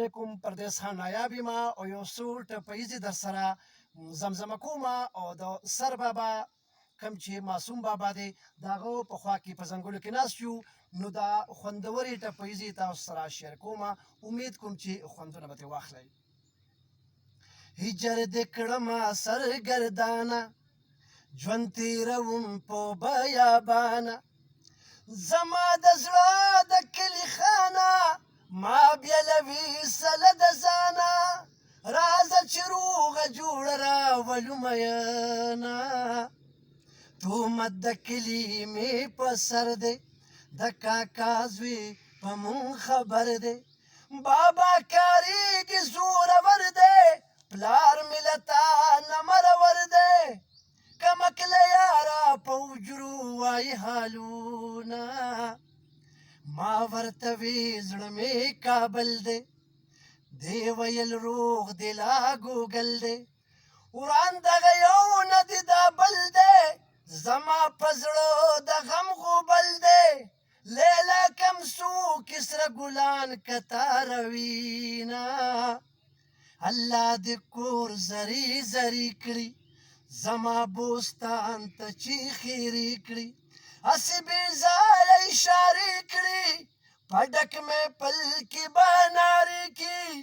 خبرې کوم پر دې څخه نایاب یم او یو څو ټپیزې در سره زمزمه کوم او د سر بابا کوم چې معصوم بابا دی د هغه په خوا کې په ځنګلو کې ناست یو نو دا خوندورې ټپیزې تاسو سره شیر کوم امید کوم چې خوندونه به ترې واخلئ هجر دې کړمه سرګردانه ژوند تېروم په بیابانه زما د زړه د کلي خانه ما بیلوي سله د ځانه راځه چې روغه جوړه راولو میینه تهمت د کلي مې په سر دی د کاکا زوی په مونږ خبر دی بابا کاریږي زورور دی پلار ملتا نه مرور دی کمکله یاره په وجرو وایي حالونه ما ورته وی زړه مې کابل دی دی ویل روغ دی لا ګوګل دی وران دغه یو نه دی دا بل دی زما په زړه د غم غوبل دی لیلا کم سو کسره ګلان کتاروینه الله دې کور زری زری کړي زما بوستان ته چې خیرې کړي هسې بې ځایه اشارې کړي په ډک مې پل کې به نارې کړي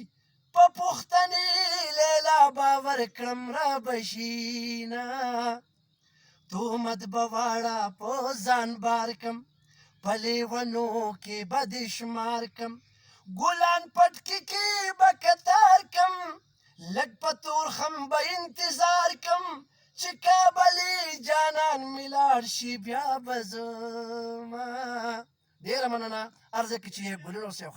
په پوښتنې لیلا باور کړم را بشینه تهمت به واړه په ځان بار کم په لیونو کې به دې شمار کم ګلان پټکي کې به کتار کم لږ په تورخم به انتظار کم چې کابلي جانان مې لاړ شي بیا به ځمه ډېره مننه عرض کې چې ګلونه اوسئ